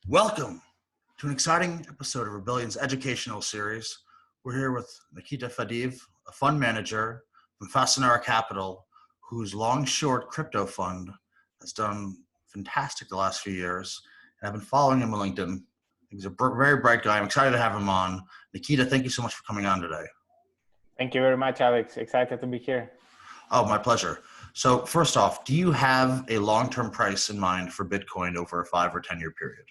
Welcome to an exciting episode of Rebellion's educational series. We're here with Nikita Fadeev, a fund manager from Fasanara Capital, whose long-short crypto fund has done fantastic the last few years. And I've been following him on LinkedIn. He's a very bright guy. I'm excited to have him on. Nikita, thank you so much for coming on today. Thank you very much, Alex. Excited to be here. Oh, my pleasure. So first off, do you have a long-term price in mind for Bitcoin over a 5 or 10 year period?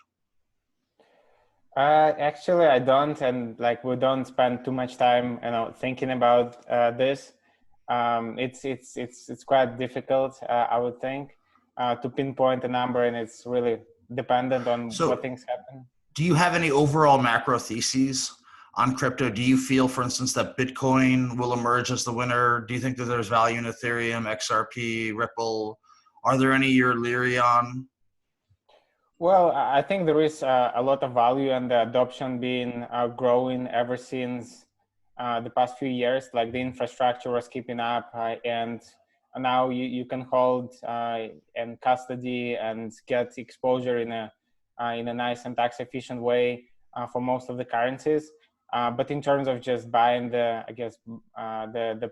Actually, I don't, and we don't spend too much time, thinking about this. It's quite difficult, I would think, to pinpoint a number, and it's really dependent on what things happen. Do you have any overall macro theses on crypto? Do you feel, for instance, that Bitcoin will emerge as the winner? Do you think that there's value in Ethereum, XRP, Ripple? Are there any you're leery on? Well, I think there is a lot of value, and the adoption being growing ever since the past few years. Like the infrastructure was keeping up, and now you can hold and custody and get exposure in a nice and tax efficient way for most of the currencies. But in terms of just buying the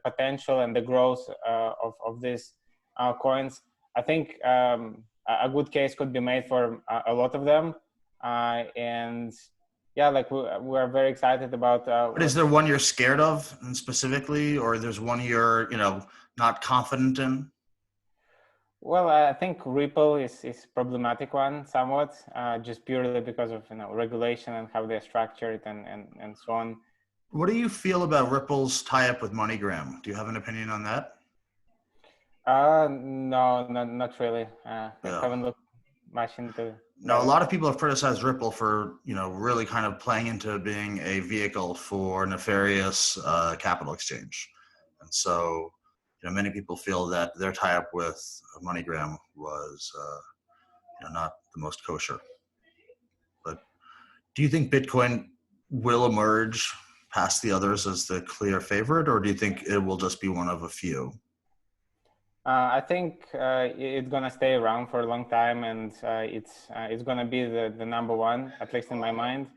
potential and the growth of these coins, I think a good case could be made for a lot of them. And yeah, we are very excited about. But is there one you're scared of specifically, or there's one you're, not confident in? Well, I think Ripple is a problematic one somewhat, just purely because of regulation and how they're structured and so on. What do you feel about Ripple's tie-up with MoneyGram? Do you have an opinion on that? No, not really. I haven't looked much into. No, a lot of people have criticized Ripple for, really kind of playing into being a vehicle for nefarious capital exchange. And so, many people feel that their tie-up with MoneyGram was, not the most kosher. But do you think Bitcoin will emerge past the others as the clear favorite, or do you think it will just be one of a few? I think it's gonna stay around for a long time, and it's gonna be the number one, at least in my mind,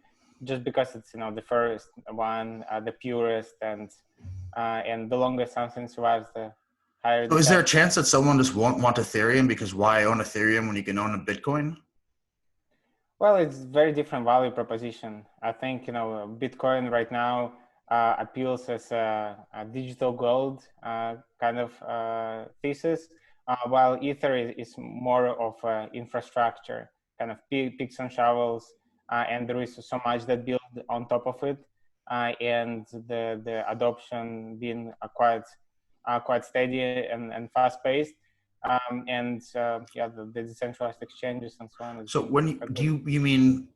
just because it's the first one, the purest, and the longest something survives, the higher. So is there a chance that someone just won't want Ethereum because why own Ethereum when you can own a Bitcoin? Well, it's very different value proposition. I think Bitcoin right now appeals as a digital gold kind of thesis, while Ether is more of infrastructure, kind of picks and shovels, and there is so much that build on top of it, and the adoption being quite steady and fast paced, and the decentralized exchanges and so on. So when you mean?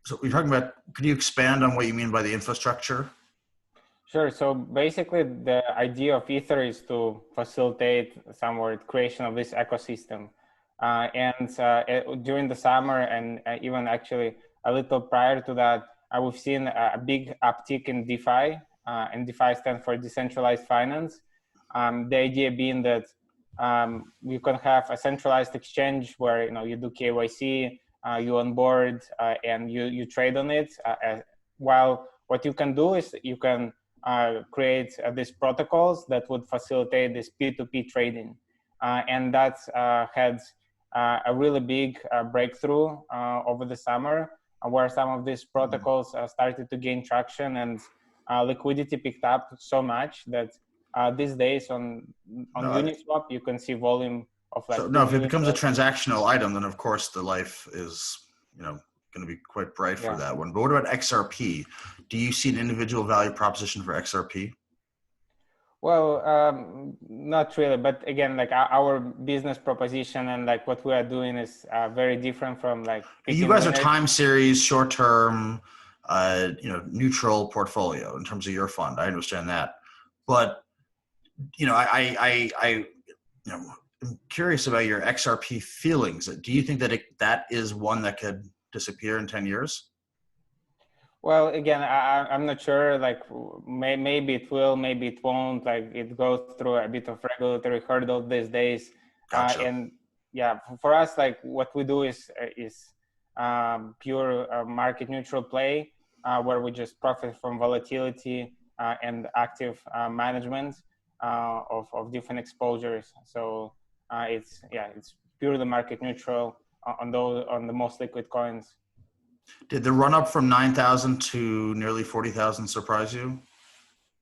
So you're talking about? Could you expand on what you mean by the infrastructure? Sure. So basically, the idea of Ether is to facilitate somewhat creation of this ecosystem. During the summer and even actually a little prior to that, we've seen a big uptick in DeFi, and DeFi stands for decentralized finance. The idea being that you can have a centralized exchange where you do KYC, you onboard, and you trade on it. While what you can do is you can create these protocols that would facilitate this P2P trading. And that's had a really big breakthrough over the summer, where some of these protocols started to gain traction, and liquidity picked up so much that these days on Uniswap, you can see volume of if it becomes a transactional item, then of course the life is, going to be quite bright for that one. But what about XRP? Do you see an individual value proposition for XRP? Well, not really. But again, our business proposition and what we are doing is very different from You guys are time series, short term, neutral portfolio in terms of your fund. I understand that, but I'm curious about your XRP feelings. Do you think that that is one that could disappear in 10 years? Well, again, I'm not sure. Maybe it will, maybe it won't. It goes through a bit of regulatory hurdle these days. Gotcha. And yeah, for us, what we do is pure market neutral play where we just profit from volatility and active management of different exposures. So it's purely market neutral on the most liquid coins. Did the run up from 9,000 to nearly 40,000 surprise you?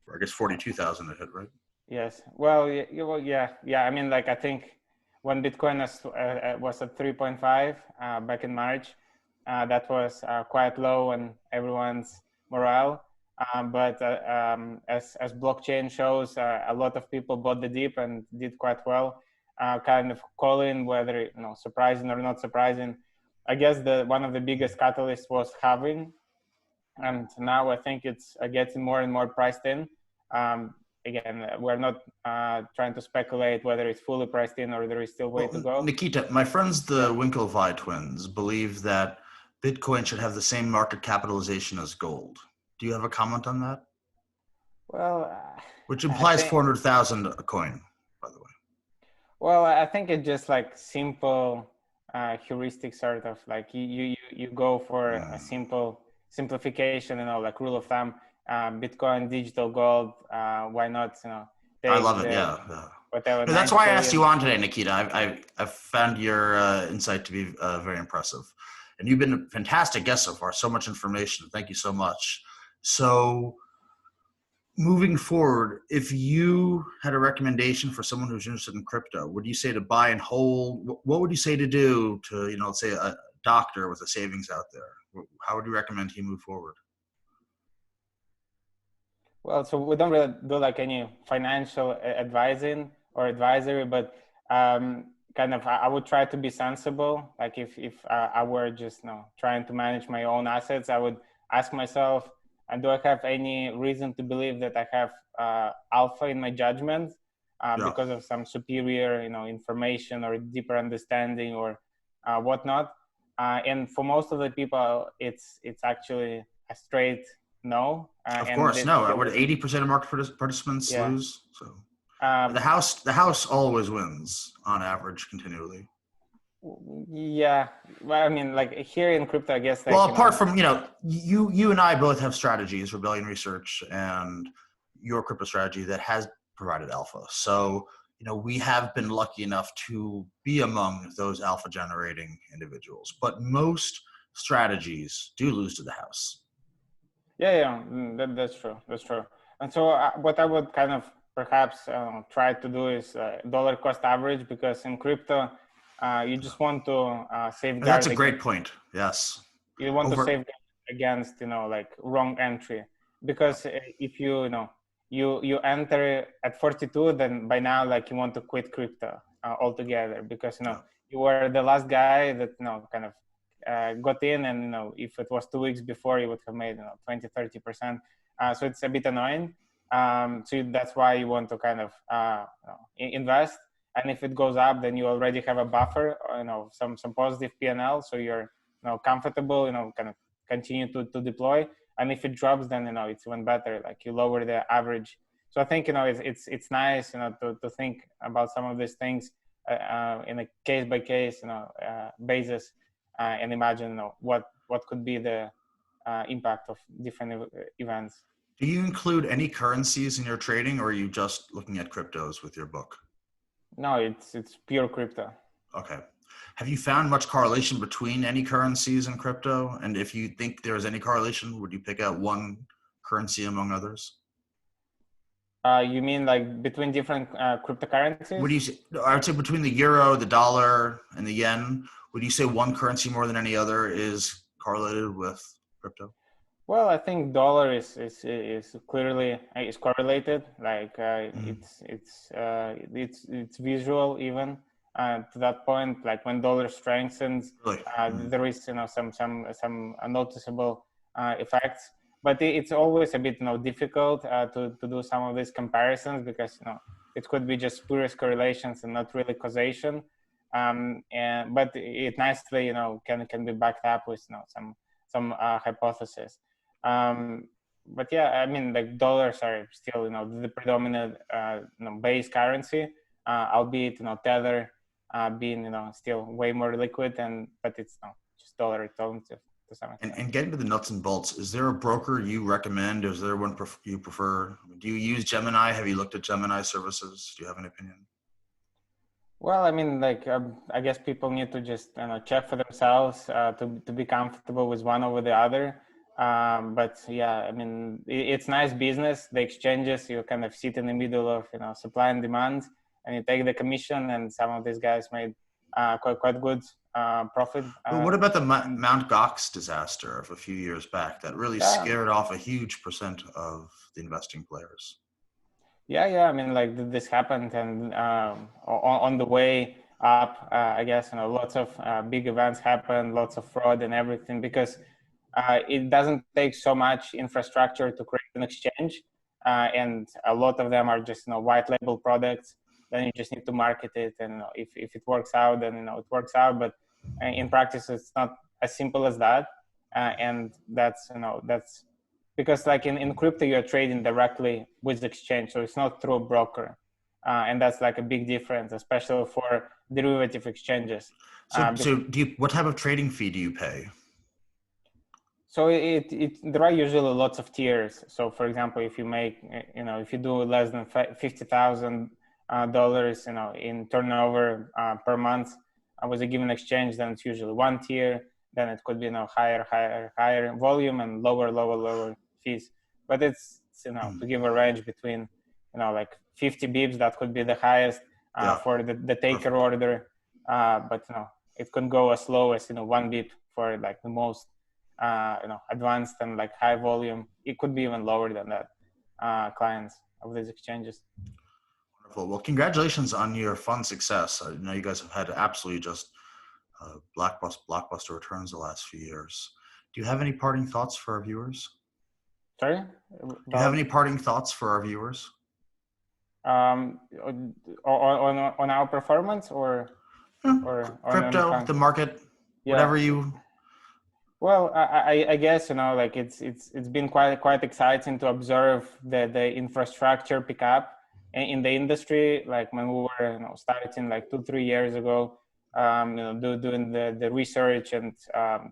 Or I guess 42,000 it hit, right? Yes. Well, yeah. I mean, like I think when Bitcoin was at 3.5 back in March, that was quite low on everyone's morale. But as blockchain shows, a lot of people bought the dip and did quite well. Kind of calling whether surprising or not surprising. I guess one of the biggest catalysts was halving, and now I think it's getting more and more priced in. Again, we're not trying to speculate whether it's fully priced in or there is still way to go. Nikita, my friends, the Winklevi twins, believe that Bitcoin should have the same market capitalization as gold. Do you have a comment on that? Well, which implies 400,000 a coin, by the way. Well, I think it's just like simple heuristic sort of like you go for a simplification, like rule of thumb. Bitcoin, digital gold. Why not? I love it. Yeah. Whatever. No, that's why I asked you on today, Nikita. I've found your insight to be very impressive, and you've been a fantastic guest so far. So much information. Thank you so much. So, moving forward, if you had a recommendation for someone who's interested in crypto, would you say to buy and hold? What would you say to do to, let's say a doctor with a savings out there? How would you recommend he move forward? Well, so we don't really do like any financial advising or advisory, but kind of I would try to be sensible. Like if I were just trying to manage my own assets, I would ask myself, and do I have any reason to believe that I have alpha in my judgment because of some superior, information or deeper understanding or whatnot? And for most of the people, it's actually a straight no. Of course, no. What 80% of market participants lose? So the house always wins on average, continually. Yeah, well, I mean, like here in crypto, I guess. Well, apart from you and I both have strategies, Rebellion Research and your crypto strategy that has provided alpha. So we have been lucky enough to be among those alpha generating individuals. But most strategies do lose to the house. Yeah, that's true. That's true. And so what I would kind of perhaps try to do is dollar cost average, because in crypto, you just want to safeguard. That's a great point. Yes. You want to safeguard against, like wrong entry, because if you enter at 42, then by now, like you want to quit crypto altogether, because you were the last guy that kind of got in, and if it was 2 weeks before, you would have made 20-30%. So it's a bit annoying. So that's why you want to kind of invest, and if it goes up, then you already have a buffer, some positive P&L, so you're comfortable, kind of continue to deploy. And if it drops, then it's even better, like you lower the average. So I think it's nice to think about some of these things in a case by case basis. And imagine what could be the impact of different events. Do you include any currencies in your trading, or are you just looking at cryptos with your book? No, it's pure crypto. Okay. Have you found much correlation between any currencies and crypto? And if you think there is any correlation, would you pick out one currency among others? You mean like between different cryptocurrencies? Would you say, I would say between the euro, the dollar, and the yen, would you say one currency more than any other is correlated with crypto? Well, I think dollar is clearly is correlated. Like it's visual even to that point. Like when dollar strengthens, Really? There is some noticeable effects. But it's always a bit difficult to do some of these comparisons, because it could be just spurious correlations and not really causation. But it nicely can be backed up with some hypothesis. But yeah, I mean, like dollars are still the predominant base currency, albeit Tether being still way more liquid, but it's just dollar return to some extent. And getting to the nuts and bolts, is there a broker you recommend? Is there one you prefer? Do you use Gemini? Have you looked at Gemini services? Do you have an opinion? Well, I mean, like, I guess people need to just check for themselves to be comfortable with one over the other. But yeah, I mean, it's nice business. The exchanges, you kind of sit in the middle of supply and demand, and you take the commission. And some of these guys made quite good profit. But what about the Mount Gox disaster of a few years back that really scared off a huge percent of the investing players? Yeah. I mean, like this happened, and on the way up, I guess lots of big events happen, lots of fraud and everything, because it doesn't take so much infrastructure to create an exchange, and a lot of them are just white label products. Then you just need to market it, and if it works out, then it works out. But in practice, it's not as simple as that, and that's because like in crypto, you're trading directly with the exchange, so it's not through a broker, and that's like a big difference, especially for derivative exchanges. So what type of trading fee do you pay? So there are usually lots of tiers. So for example, if you make if you do less than $50,000 in turnover per month with a given exchange, then it's usually one tier. Then it could be higher volume and lower fees. But it's to give a range between like 50 bips, that could be the highest for the taker order, but it could go as low as 1 bip for like the most advanced and like high volume. It could be even lower than that clients of these exchanges. Wonderful. Well, congratulations on your fund success. I know you guys have had absolutely just blockbuster returns the last few years. Do you have any parting thoughts for our viewers? Sorry? Do you have any parting thoughts for our viewers? On our performance or crypto, the market, whatever you. Well, I guess like it's been quite exciting to observe the infrastructure pick up in the industry. Like when we were starting like 2-3 years ago, doing the research and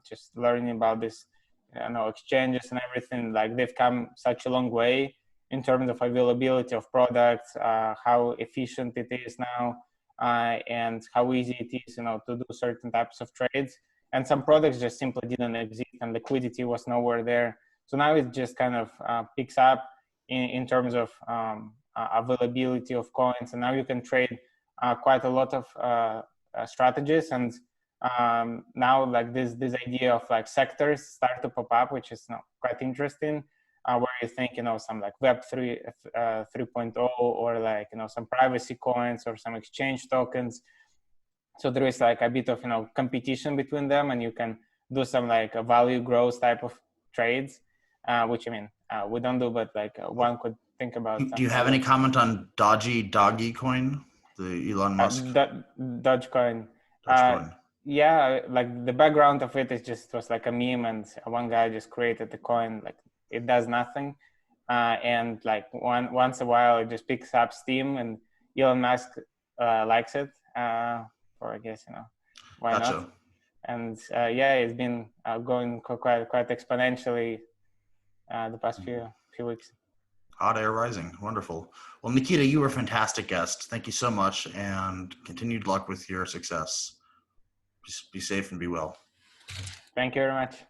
just learning about this exchanges and everything. Like they've come such a long way in terms of availability of products, how efficient it is now, and how easy it is to do certain types of trades. And some products just simply didn't exist, and liquidity was nowhere there. So now it just kind of picks up in terms of availability of coins, and now you can trade quite a lot of strategies. And now like this idea of like sectors start to pop up, which is quite interesting, where you think some like Web 3.0 or like some privacy coins or some exchange tokens. So there is like a bit of competition between them, and you can do some like a value growth type of trades, which we don't do, but like one could think about. Do you have any comment on Doggy coin, the Elon Musk? Dogecoin. Yeah, like the background of it was like a meme, and one guy just created the coin. Like it does nothing, and like once a while it just picks up steam, and Elon Musk likes it. Or I guess why not? And it's been going quite exponentially the past few weeks. Hot air rising. Wonderful. Well, Nikita, you were a fantastic guest. Thank you so much, and continued luck with your success. Be safe and be well. Thank you very much.